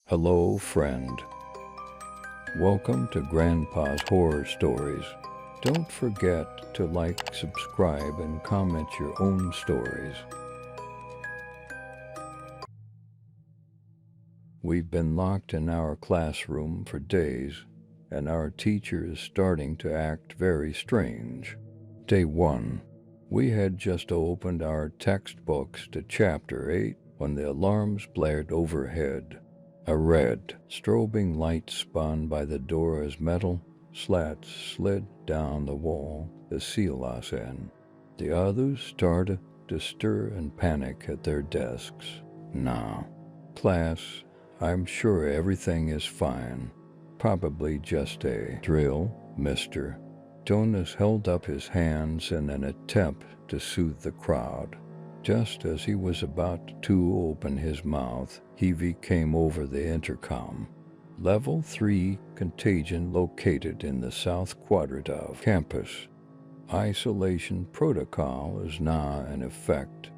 Hello, friend. Welcome to Grandpa's Horror Stories. Don't forget to like, subscribe, and comment your own stories. We've been locked in our classroom for days, and our teacher is starting to act very strange. Day 1. We had just opened our textbooks to Chapter 8 when the alarms blared overhead. A red, strobing light spun by the door as metal slats slid down the wall to seal us in. The others started to stir and panic at their desks. Now, class, I'm sure everything is fine. Probably just a drill, mister. Jonas held up his hands in an attempt to soothe the crowd. Just as he was about to open his mouth, Heavy came over the intercom. Level 3 contagion located in the south quadrant of campus. Isolation protocol is now in effect.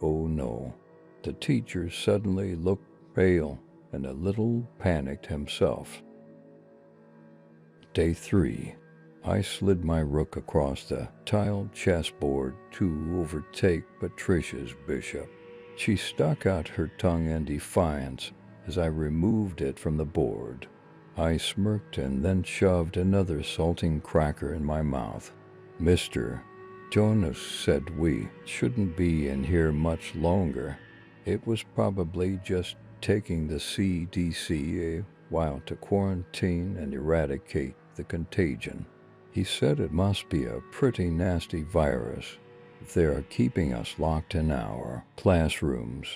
Oh no. The teacher suddenly looked pale and a little panicked himself. Day 3. I slid my rook across the tiled chessboard to overtake Patricia's bishop. She stuck out her tongue in defiance as I removed it from the board. I smirked and then shoved another saltine cracker in my mouth. Mr. Jonas said we shouldn't be in here much longer. It was probably just taking the CDC a while to quarantine and eradicate the contagion. He said it must be a pretty nasty virus if they are keeping us locked in our classrooms.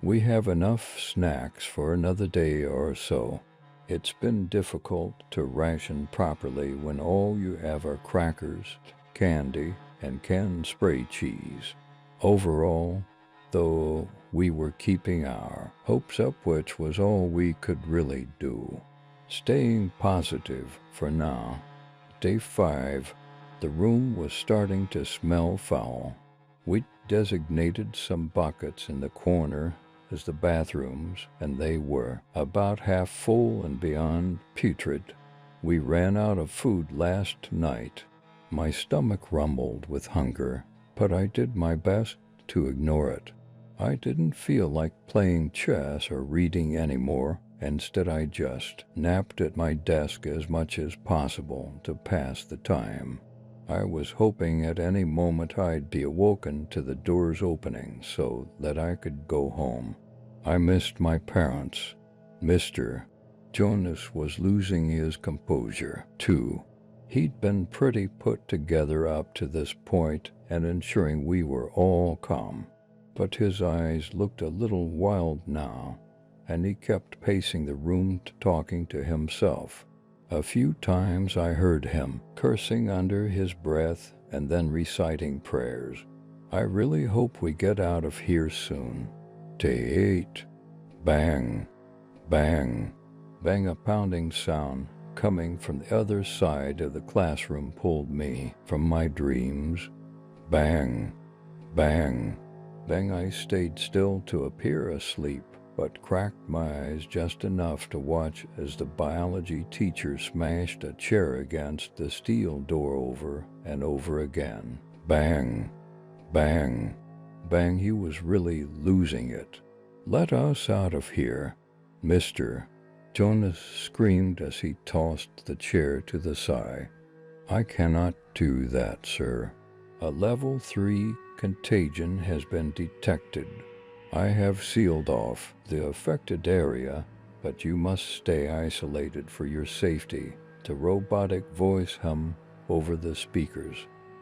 We have enough snacks for another day or so. It's been difficult to ration properly when all you have are crackers, candy, and canned spray cheese. Overall, though, we were keeping our hopes up, which was all we could really do. Staying positive for now. Day 5, the room was starting to smell foul. We designated some buckets in the corner as the bathrooms, and they were about half full and beyond putrid. We ran out of food last night. My stomach rumbled with hunger, but I did my best to ignore it. I didn't feel like playing chess or reading anymore. Instead, I just napped at my desk as much as possible to pass the time. I was hoping at any moment I'd be awoken to the doors opening so that I could go home. I missed my parents. Mr. Jonas was losing his composure, too. He'd been pretty put together up to this point and ensuring we were all calm. But his eyes looked a little wild now, and he kept pacing the room talking to himself. A few times I heard him cursing under his breath and then reciting prayers. I really hope we get out of here soon. Day 8. Bang, bang, bang. A pounding sound coming from the other side of the classroom pulled me from my dreams. Bang, bang, bang. I stayed still to appear asleep, but cracked my eyes just enough to watch as the biology teacher smashed a chair against the steel door over and over again. Bang, bang, bang. He was really losing it. Let us out of here, Mr. Jonas screamed as he tossed the chair to the side. I cannot do that, sir. A level 3 contagion has been detected. I have sealed off the affected area, but you must stay isolated for your safety. The robotic voice hummed over the speakers.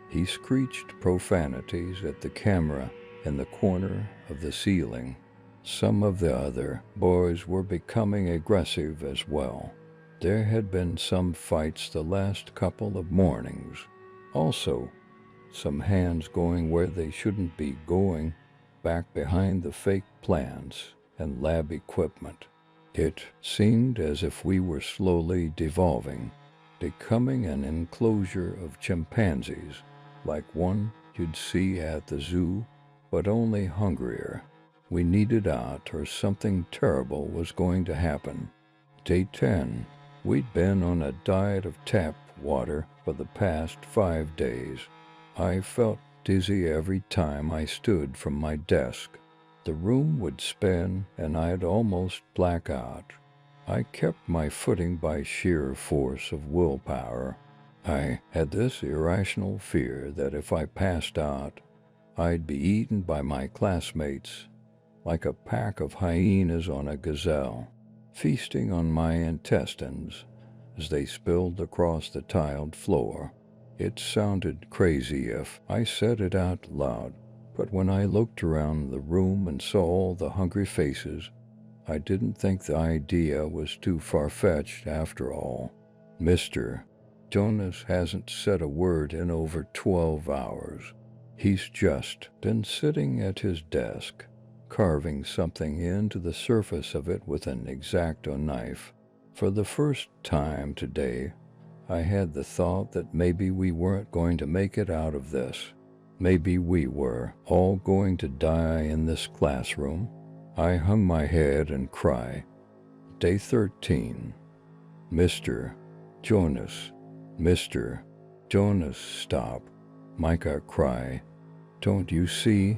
He screeched profanities at the camera in the corner of the ceiling. Some of the other boys were becoming aggressive as well. There had been some fights the last couple of mornings. Also, some hands going where they shouldn't be going, back behind the fake plants and lab equipment. It seemed as if we were slowly devolving, becoming an enclosure of chimpanzees, like one you'd see at the zoo, but only hungrier. We needed out or something terrible was going to happen. Day 10. We'd been on a diet of tap water for the past 5 days. I felt dizzy every time I stood from my desk. The room would spin and I'd almost black out. I kept my footing by sheer force of willpower. I had this irrational fear that if I passed out, I'd be eaten by my classmates like a pack of hyenas on a gazelle, feasting on my intestines as they spilled across the tiled floor. It sounded crazy if I said it out loud, but when I looked around the room and saw all the hungry faces, I didn't think the idea was too far-fetched after all. Mr. Jonas hasn't said a word in over 12 hours. He's just been sitting at his desk, carving something into the surface of it with an X-Acto knife. For the first time today, I had the thought that maybe we weren't going to make it out of this. Maybe we were all going to die in this classroom. I hung my head and cried. Day 13. Mr. Jonas. Mr. Jonas, stop. Micah cried. Don't you see?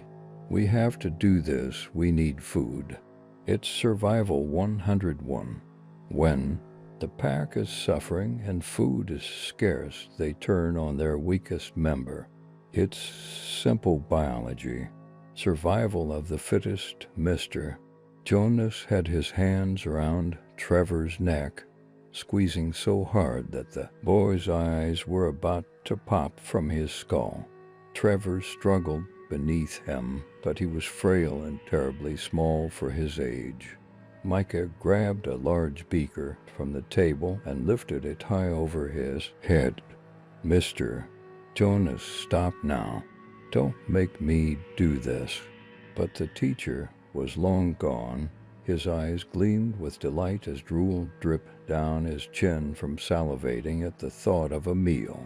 We have to do this. We need food. It's survival 101. When the pack is suffering and food is scarce, they turn on their weakest member. It's simple biology. Survival of the fittest. Mr. Jonas had his hands around Trevor's neck, squeezing so hard that the boy's eyes were about to pop from his skull. Trevor struggled beneath him, but he was frail and terribly small for his age. Micah grabbed a large beaker from the table and lifted it high over his head. Mr. Jonas, stop now. Don't make me do this. But the teacher was long gone. His eyes gleamed with delight as drool dripped down his chin from salivating at the thought of a meal.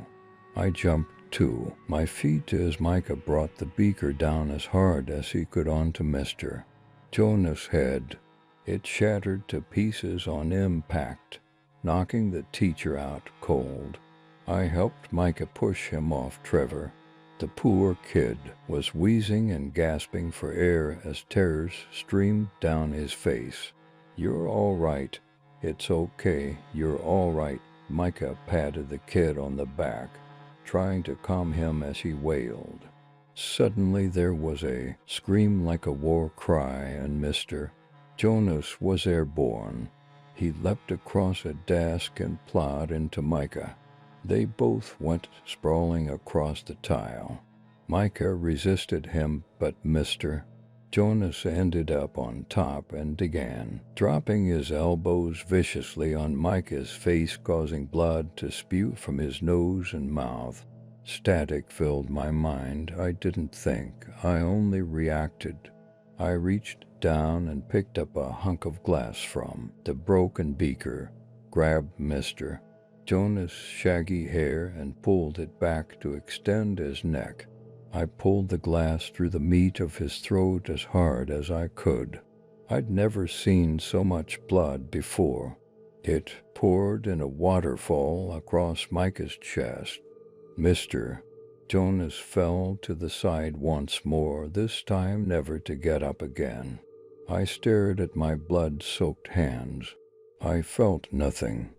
I jumped to my feet as Micah brought the beaker down as hard as he could onto Mr. Jonas' head. It shattered to pieces on impact, knocking the teacher out cold. I helped Micah push him off Trevor. The poor kid was wheezing and gasping for air as tears streamed down his face. You're all right. It's okay. You're all right. Micah patted the kid on the back, trying to calm him as he wailed. Suddenly there was a scream like a war cry, and Mr. Jonas was airborne. He leapt across a desk and plowed into Micah. They both went sprawling across the tile. Micah resisted him, but Mr. Jonas ended up on top and began dropping his elbows viciously on Micah's face, causing blood to spew from his nose and mouth. Static filled my mind. I didn't think. I only reacted. I reached down and picked up a hunk of glass from the broken beaker, grabbed Mr. Jonas' shaggy hair and pulled it back to extend his neck. I pulled the glass through the meat of his throat as hard as I could. I'd never seen so much blood before. It poured in a waterfall across Micah's chest. Mr. Jonas fell to the side once more, this time never to get up again. I stared at my blood-soaked hands. I felt nothing.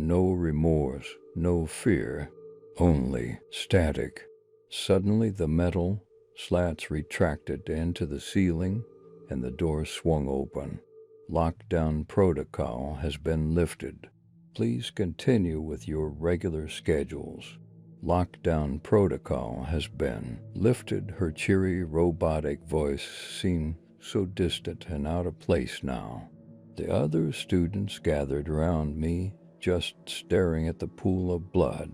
No remorse, no fear, only static. Suddenly the metal slats retracted into the ceiling and the door swung open. Lockdown protocol has been lifted. Please continue with your regular schedules. Lockdown protocol has been lifted. Her cheery robotic voice seemed so distant and out of place now. The other students gathered around me, just staring at the pool of blood.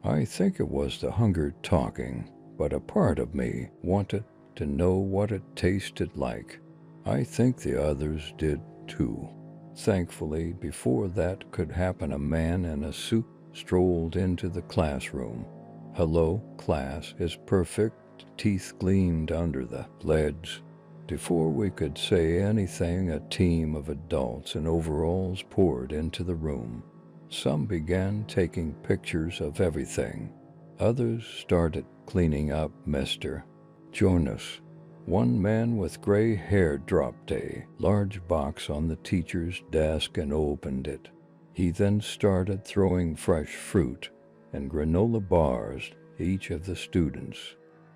I think it was the hunger talking, but a part of me wanted to know what it tasted like. I think the others did too. Thankfully, before that could happen, a man in a suit strolled into the classroom. Hello, class is perfect. Teeth gleamed under the leads. Before we could say anything, a team of adults in overalls poured into the room. Some began taking pictures of everything. Others started cleaning up Mr. Jonas. One man with gray hair dropped a large box on the teacher's desk and opened it. He then started throwing fresh fruit and granola bars at each of the students.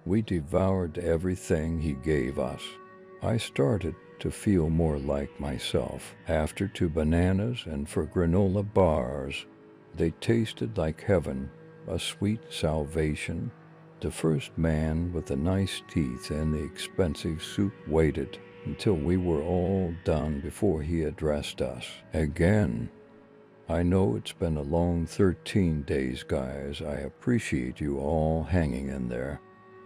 We devoured everything he gave us. I started to feel more like myself after 2 bananas, and for granola bars, they tasted like heaven, a sweet salvation. The first man with the nice teeth and the expensive soup waited until we were all done before he addressed us again. I know it's been a long 13 days, guys. I appreciate you all hanging in there.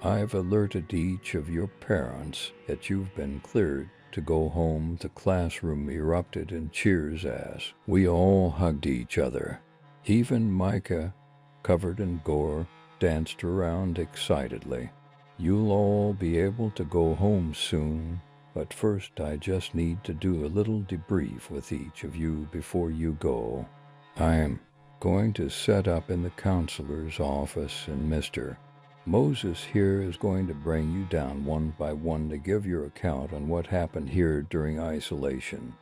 I've alerted each of your parents that you've been cleared to go home. The classroom erupted in cheers as we all hugged each other. Even Micah, covered in gore, danced around excitedly. You'll all be able to go home soon, but first I just need to do a little debrief with each of you before you go. I'm going to set up in the counselor's office, and Mr. Moses here is going to bring you down one by one to give your account on what happened here during isolation.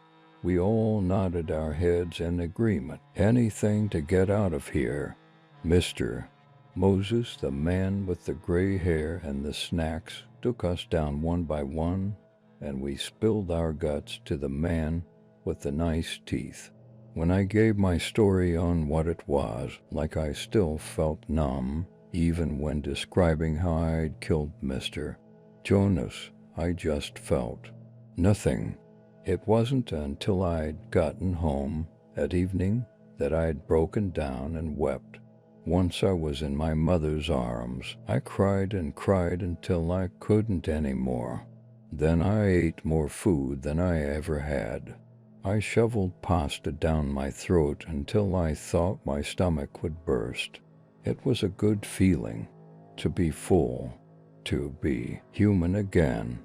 We all nodded our heads in agreement. Anything to get out of here. Mr. Moses, the man with the gray hair and the snacks, took us down one by one, and we spilled our guts to the man with the nice teeth. When I gave my story on what it was, like, I still felt numb, even when describing how I'd killed Mr. Jonas. I just felt nothing. It wasn't until I'd gotten home that evening that I'd broken down and wept. Once I was in my mother's arms, I cried and cried until I couldn't anymore. Then I ate more food than I ever had. I shoveled pasta down my throat until I thought my stomach would burst. It was a good feeling to be full, to be human again.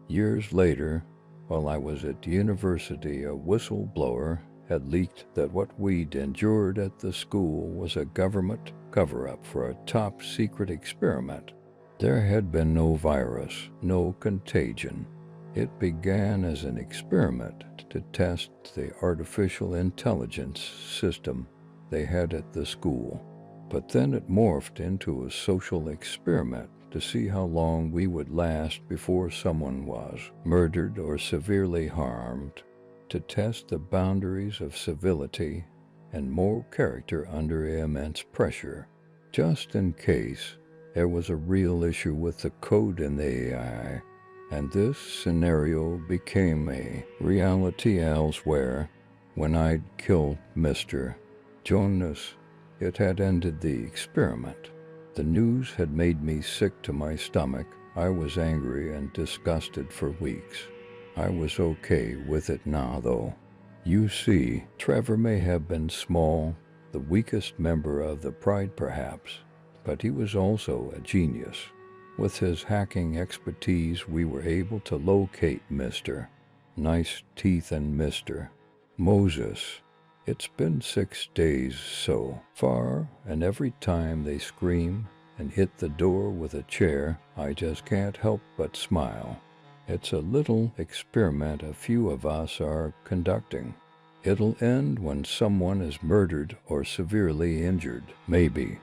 Years later, while I was at university, a whistleblower had leaked that what we'd endured at the school was a government cover-up for a top-secret experiment. There had been no virus, no contagion. It began as an experiment to test the artificial intelligence system they had at the school. But then it morphed into a social experiment to see how long we would last before someone was murdered or severely harmed, to test the boundaries of civility and moral character under immense pressure, just in case there was a real issue with the code in the AI. And this scenario became a reality elsewhere. When I'd killed Mr. Jonas, it had ended the experiment. The news had made me sick to my stomach. I was angry and disgusted for weeks. I was okay with it now, though. You see, Trevor may have been small, the weakest member of the Pride perhaps, but he was also a genius. With his hacking expertise, we were able to locate Mr. Nice Teeth and Mr. Moses. It's been 6 days so far, and every time they scream and hit the door with a chair, I just can't help but smile. It's a little experiment a few of us are conducting. It'll end when someone is murdered or severely injured, maybe.